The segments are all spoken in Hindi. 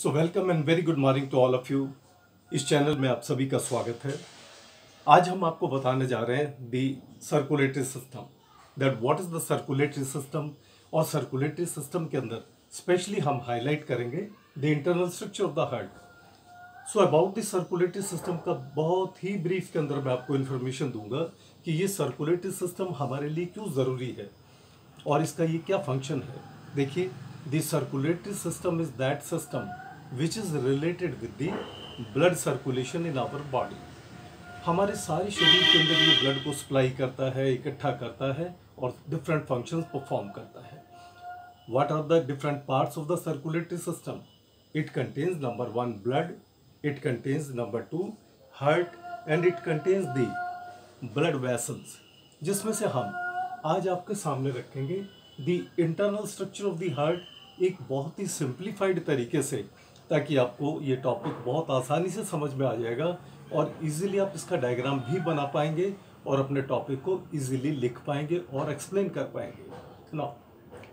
So welcome and very good morning to all of you. इस चैनल में आप सभी का स्वागत है। आज हम आपको बताने जा रहे हैं the circulatory system, that what is the circulatory system. और सर्कुलेटरी सिस्टम के अंदर स्पेशली हम हाईलाइट करेंगे the internal structure of the heart. So about the circulatory system का बहुत ही ब्रीफ के अंदर मैं आपको इन्फॉर्मेशन दूंगा कि ये सर्कुलेटरी सिस्टम हमारे लिए क्यों ज़रूरी है और इसका ये क्या फंक्शन है। देखिए, the circulatory system is that system which is related with the blood circulation in our body. हमारे सारे शरीर के अंदर ये ब्लड को सप्लाई करता है, इकट्ठा करता है और डिफरेंट फंक्शंस परफॉर्म करता है। What are the different parts of the circulatory system? It contains number 1 blood, it contains number 2 heart and it contains the blood vessels, जिसमें से हम आज आपके सामने रखेंगे the internal structure of the heart एक बहुत ही सिंप्लीफाइड तरीके से, ताकि आपको ये टॉपिक बहुत आसानी से समझ में आ जाएगा और इजीली आप इसका डायग्राम भी बना पाएंगे और अपने टॉपिक को इजीली लिख पाएंगे और एक्सप्लेन कर पाएंगे। Now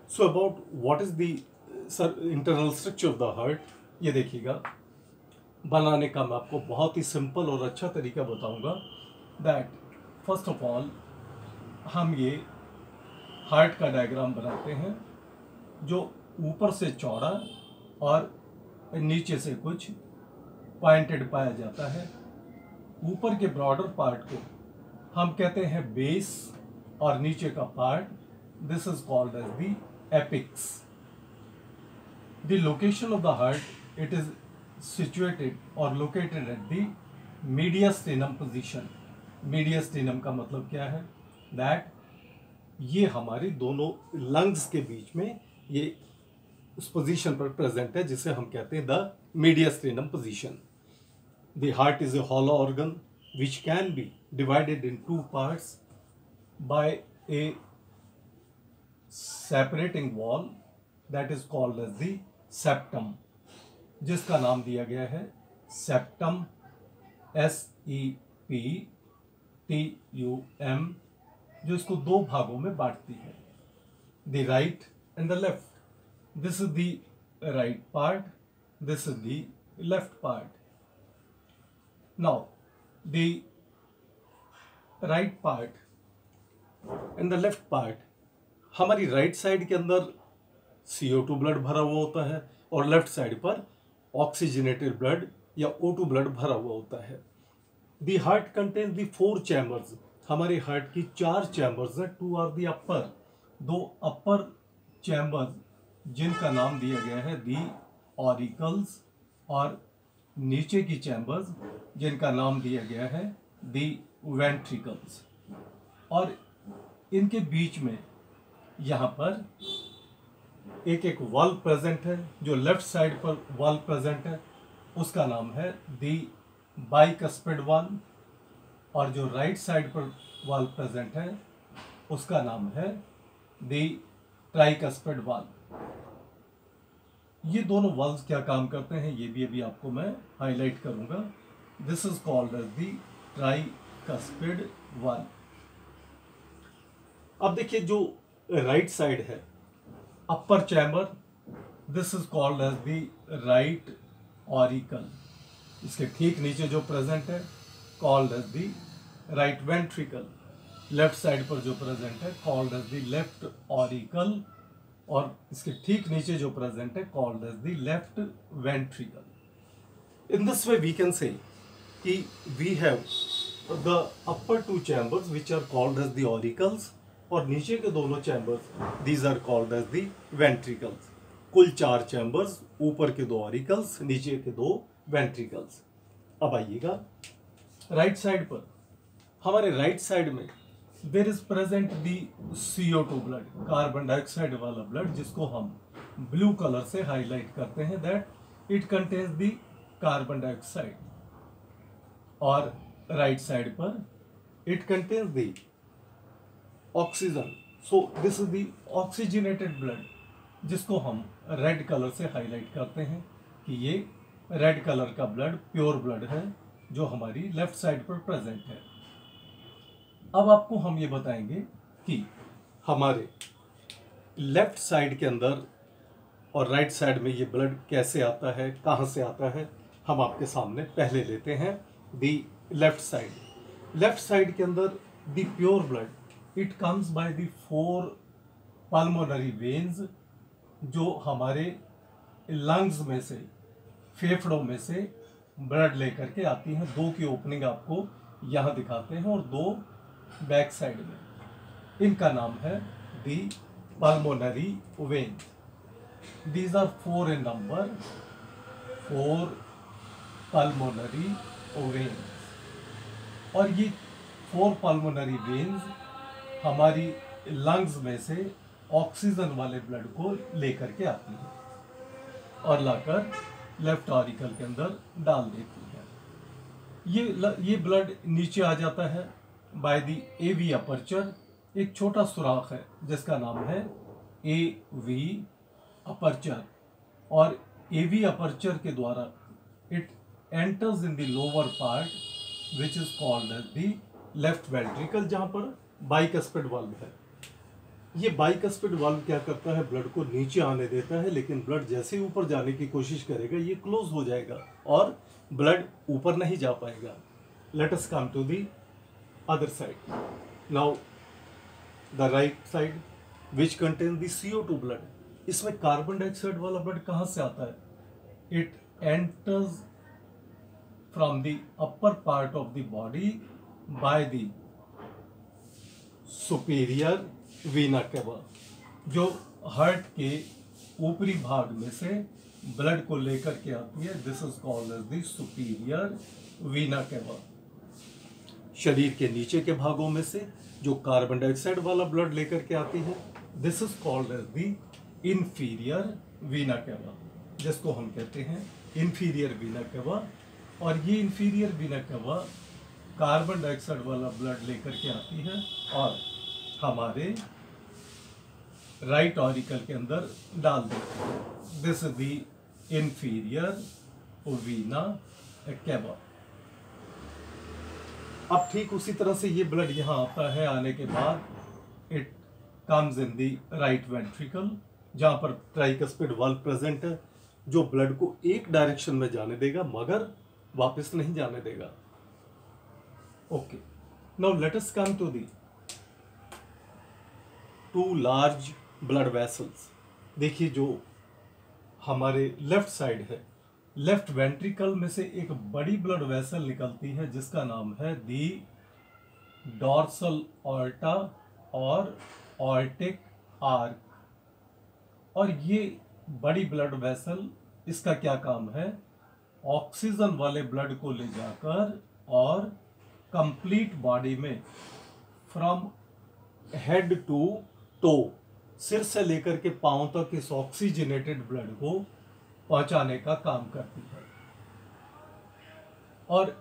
so about what is the internal structure of the heart, ये देखिएगा। बनाने का मैं आपको बहुत ही सिंपल और अच्छा तरीका बताऊंगा। दैट फर्स्ट ऑफ ऑल हम ये हार्ट का डायग्राम बनाते हैं जो ऊपर से चौड़ा और नीचे से कुछ पॉइंटेड पाया जाता है। ऊपर के ब्रॉडर पार्ट को हम कहते हैं बेस और नीचे का part this is called as the apex. The location of the heart, it is situated और located at the mediastinum position. Mediastinum का मतलब क्या है? दैट ये हमारे दोनों लंग्स के बीच में ये उस पोजीशन पर प्रेजेंट है जिसे हम कहते हैं the mediastinum position. The heart is a hollow organ which can be divided in 2 parts by a separating wall that is called as the septum, जिसका नाम दिया गया है सेप्टम, SEPTUM, जो इसको 2 भागों में बांटती है, the right and the left. This is the right part, this is the left part. Now, the right part and the left part, हमारी राइट साइड के अंदर CO2 ब्लड भरा हुआ होता है और लेफ्ट साइड पर ऑक्सीजनेटेड ब्लड या O2 ब्लड भरा हुआ होता है। The heart contains the 4 chambers. हमारे हार्ट की 4 चैम्बर्स हैं। 2 are the upper, 2 upper chambers जिनका नाम दिया गया है दी ऑरिकल्स, और नीचे की चैम्बर्स जिनका नाम दिया गया है दी वेंट्रिकल्स। और इनके बीच में यहाँ पर एक एक वाल्व प्रेजेंट है। जो लेफ्ट साइड पर वाल्व प्रेजेंट है उसका नाम है दी बाइकस्पिड वाल्व, और जो राइट साइड पर वाल्व प्रेजेंट है उसका नाम है दी ट्राइकस्पिड वाल्व। ये दोनों वाल्व्स क्या काम करते हैं ये भी अभी आपको मैं हाईलाइट करूंगा। This is called as the tricuspid valve. अब देखिए, जो राइट साइड है upper chamber, this is called as the right auricle. इसके ठीक नीचे जो प्रेजेंट है called as the right ventricle. Left side पर जो प्रेजेंट है called as the left auricle, और इसके ठीक नीचे जो प्रेजेंट है called as the left ventricle. In this way we can say कि we have the upper 2 chambers which are called as the auricles, और नीचे के दोनों chambers these are called as the ventricles. कुल 4 चैम्बर्स, ऊपर के 2 ऑरिकल्स, नीचे के 2 वेंट्रिकल्स। अब आइएगा राइट साइड पर। हमारे राइट साइड में there is present the CO2 blood, carbon dioxide वाला ब्लड, जिसको हम ब्लू कलर से हाईलाइट करते हैं that it contains the carbon dioxide. और राइट साइड पर it contains the oxygen. So this is the oxygenated blood, जिसको हम रेड कलर से हाईलाइट करते हैं कि ये रेड कलर का ब्लड प्योर ब्लड है जो हमारी लेफ्ट साइड पर प्रेजेंट है। अब आपको हम ये बताएंगे कि हमारे लेफ्ट साइड के अंदर और राइट साइड में ये ब्लड कैसे आता है, कहाँ से आता है, हम आपके सामने पहले लेते हैं the left side. Left side के अंदर the pure blood it comes by the 4 pulmonary veins, जो हमारे लंग्स में से, फेफड़ों में से ब्लड लेकर के आती हैं। 2 की ओपनिंग आपको यहाँ दिखाते हैं और 2 बैक साइड में। इनका नाम है the pulmonary vein. These are 4 in number, 4 pulmonary veins. और ये 4 पल्मोनरी वेन्स हमारी लंग्स में से ऑक्सीजन वाले ब्लड को लेकर के आती है और लाकर लेफ्ट ऑरिकल के अंदर डाल देती है। ये ब्लड नीचे आ जाता है बाय दी एवी अपर्चर। एक छोटा सुराख है जिसका नाम है एवी अपर्चर, और एवी अपर्चर के द्वारा it enters in the lower part which is called as the left ventricle, जहां पर बाइकस्पिड वाल्व है। ये बाइकस्पिड वाल्व क्या करता है, ब्लड को नीचे आने देता है, लेकिन ब्लड जैसे ही ऊपर जाने की कोशिश करेगा ये क्लोज हो जाएगा और ब्लड ऊपर नहीं जा पाएगा। Let us come to the other side. Now the right side which contain the CO2 blood. इसमें कार्बन डाइऑक्साइड वाला ब्लड कहां से आता है? It enters from the upper part of the body by the superior vena cava, जो हार्ट के ऊपरी भाग में से ब्लड को लेकर के आती है। This is called as the superior vena cava. शरीर के नीचे के भागों में से जो कार्बन डाइऑक्साइड वाला ब्लड लेकर के आती है, this is called as the inferior vena cava, जिसको हम कहते हैं इंफीरियर वीना केवा। और ये इंफीरियर वीना केवा कार्बन डाइऑक्साइड वाला ब्लड लेकर के आती है और हमारे राइट ऑरिकल के अंदर डाल देती है। This is the inferior vena केवा। अब ठीक उसी तरह से ये ब्लड यहाँ आता है। आने के बाद it comes in the right ventricle, जहां पर ट्राइकस्पिड वाल्व प्रेजेंट है, जो ब्लड को एक डायरेक्शन में जाने देगा मगर वापस नहीं जाने देगा। Okay, now let us come to the 2 large blood vessels. देखिए, जो हमारे लेफ्ट साइड है, लेफ्ट वेंट्रिकल में से एक बड़ी ब्लड वेसल निकलती है जिसका नाम है दी डॉर्सल ऑर्टा और ऑर्टिक आर्क। और ये बड़ी ब्लड वेसल, इसका क्या काम है? ऑक्सीजन वाले ब्लड को ले जाकर और कंप्लीट बॉडी में फ्रॉम हेड टू टो, सिर से लेकर के पांव तक इस ऑक्सीजनेटेड ब्लड को पहुंचाने का काम करती है। और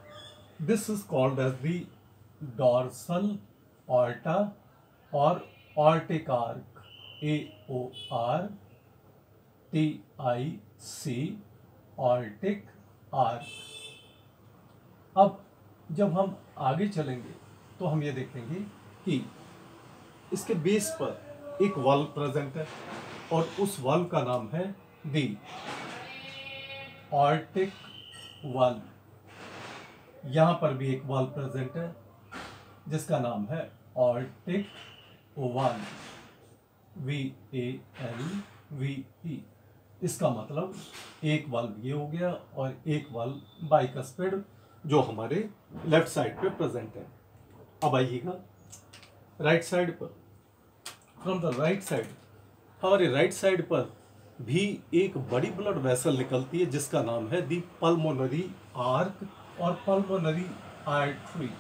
this is called as the dorsal aorta और aortic arch, AORTIC, aortic arch. अब जब हम आगे चलेंगे तो हम ये देखेंगे कि इसके बेस पर एक वाल्व प्रेजेंट है और उस वाल्व का नाम है दी ऑर्टिक वाल्व। यहां पर भी एक वाल्व प्रेजेंट है जिसका नाम है ऑर्टिक वाल्व, VALVE। इसका मतलब एक वाल्व ये हो गया और एक वाल्व बाइकस्पिड जो हमारे लेफ्ट साइड पे प्रेजेंट है। अब आइएगा राइट साइड पर। फ्रॉम द राइट साइड, हमारे राइट साइड पर भी एक बड़ी ब्लड वेसल निकलती है जिसका नाम है दी पल्मोनरी आर्क और पल्मोनरी आर्टरी।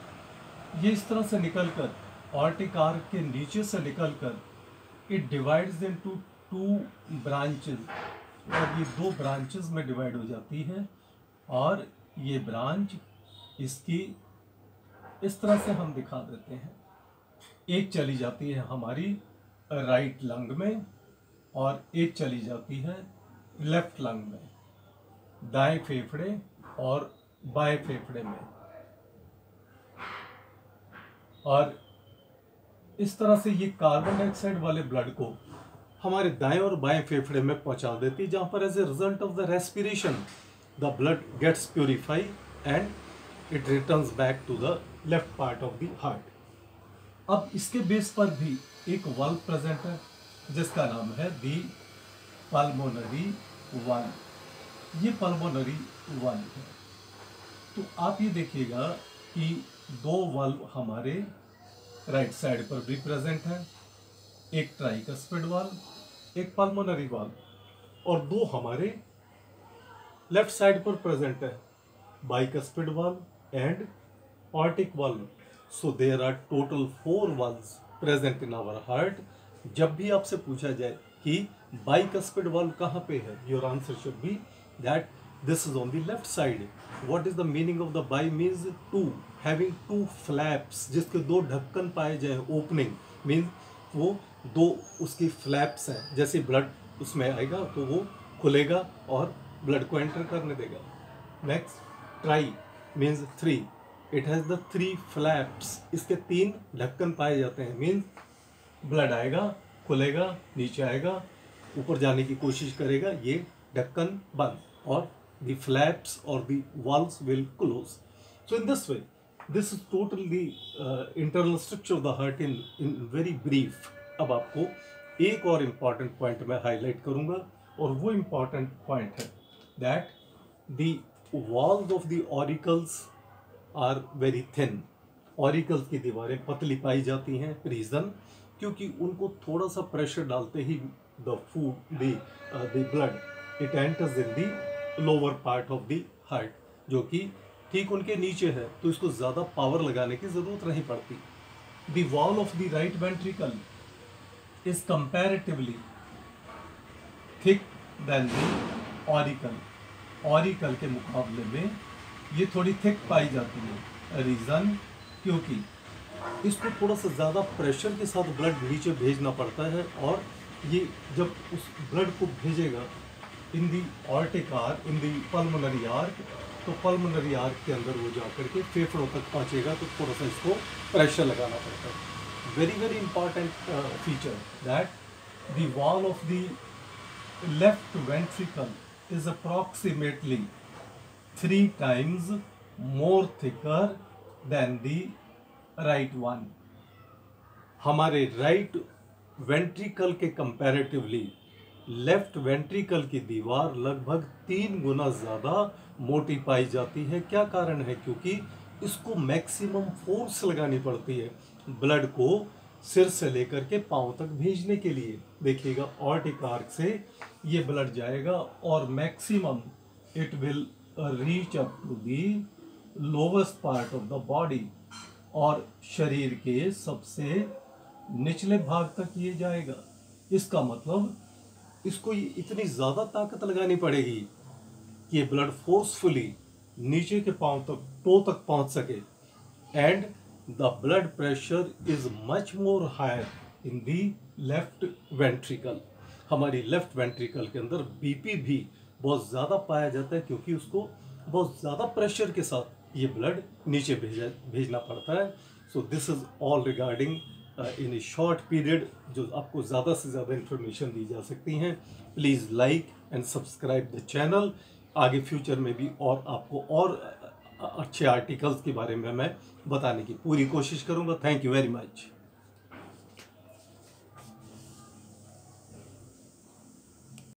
ये इस तरह से निकलकर ऑर्टिक आर्क के नीचे से निकलकर इट डिवाइड्स इनटू 2 ब्रांचेस, और ये 2 ब्रांचेस में डिवाइड हो जाती है। और ये ब्रांच इसकी इस तरह से हम दिखा देते हैं। एक चली जाती है हमारी राइट लंग में और एक चली जाती है लेफ्ट लंग में, दाएं फेफड़े और बाएं फेफड़े में। और इस तरह से ये कार्बन डाइऑक्साइड वाले ब्लड को हमारे दाएं और बाएं फेफड़े में पहुंचा देती है, जहां पर as a result of the respiration the blood gets purify and it returns back to the left part of the heart. अब इसके बेस पर भी एक वाल्व प्रेजेंट है जिसका नाम है दी पल्मोनरी वाल्व। ये पल्मोनरी वाल्व है। तो आप ये देखिएगा कि दो वाल्व हमारे राइट साइड पर भी प्रेजेंट है, एक ट्राइकस्पिड वाल्व, एक पल्मोनरी वाल्व, और दो हमारे लेफ्ट साइड पर प्रेजेंट है, bicuspid valve and aortic valve. So there are total 4 valves present in our heart. जब भी आपसे पूछा जाए कि बाइकस्पिड वाल्व कहाँ पे है, your answer should be that this is on the left side. What is the meaning of the bi means two, having 2 flaps, जिसके 2 ढक्कन पाए जाए। ओपनिंग मीन्स वो 2 उसकी फ्लैप्स हैं, जैसे ब्लड उसमें आएगा तो वो खुलेगा और ब्लड को एंटर करने देगा। Next try means 3, it has the 3 flaps, इसके 3 ढक्कन पाए जाते हैं। मीन्स ब्लड आएगा, खुलेगा, नीचे आएगा, ऊपर जाने की कोशिश करेगा, ये ढक्कन बंद, और द फ्लैप्स और the valves will close. So in this way this is total the internal structure of the heart in very brief. अब आपको एक और इम्पॉर्टेंट पॉइंट मैं हाईलाइट करूंगा, और वो इम्पॉर्टेंट पॉइंट है that the walls of the auricles are very thin. Auricles की दीवारें पतली पाई जाती हैं। रीज़न, क्योंकि उनको थोड़ा सा प्रेशर डालते ही the food the blood it enters in the lower part of the heart, जो कि ठीक उनके नीचे है, तो इसको ज़्यादा पावर लगाने की ज़रूरत नहीं पड़ती। The wall of the right ventricle is comparatively thick than the auricle. Auricle के मुकाबले में ये थोड़ी थिक पाई जाती है। रीज़न, क्योंकि इसको थोड़ा सा ज़्यादा प्रेशर के साथ ब्लड नीचे भेजना पड़ता है, और ये जब उस ब्लड को भेजेगा इन दी ऑर्टिक आर्क, इन दी पल्मोनरी आर्क, तो पल्मोनरी आर्क के अंदर वो जा करके फेफड़ों तक पहुँचेगा, तो थोड़ा सा इसको प्रेशर लगाना पड़ता है। Very very important feature that the wall of the left ventricle is approximately 3 times more thicker than the right one। हमारे राइट वेंट्रिकल के कंपैरेटिवली लेफ्ट वेंट्रिकल की दीवार लगभग 3 गुना ज़्यादा मोटी पाई जाती है। क्या कारण है? क्योंकि इसको मैक्सिमम फोर्स लगानी पड़ती है ब्लड को सिर से लेकर के पाँव तक भेजने के लिए। देखिएगा, ऑर्टिक आर्क से ये ब्लड जाएगा और maximum it will reach up to the lowest part of the body, और शरीर के सबसे निचले भाग तक ये जाएगा। इसका मतलब इसको इतनी ज़्यादा ताकत लगानी पड़ेगी कि ये ब्लड फोर्सफुली नीचे के पाँव तक, टो तक पहुंच सके। And the blood pressure is much more higher in the left ventricle. हमारी लेफ्ट वेंट्रिकल के अंदर बीपी भी बहुत ज़्यादा पाया जाता है, क्योंकि उसको बहुत ज़्यादा प्रेशर के साथ ये ब्लड नीचे भेजना पड़ता है। So this is all regarding in A short period, जो आपको ज़्यादा से ज़्यादा इन्फॉर्मेशन दी जा सकती हैं। Please like and subscribe the channel. आगे फ्यूचर में भी और आपको और अच्छे आर्टिकल्स के बारे में मैं बताने की पूरी कोशिश करूँगा। Thank you very much.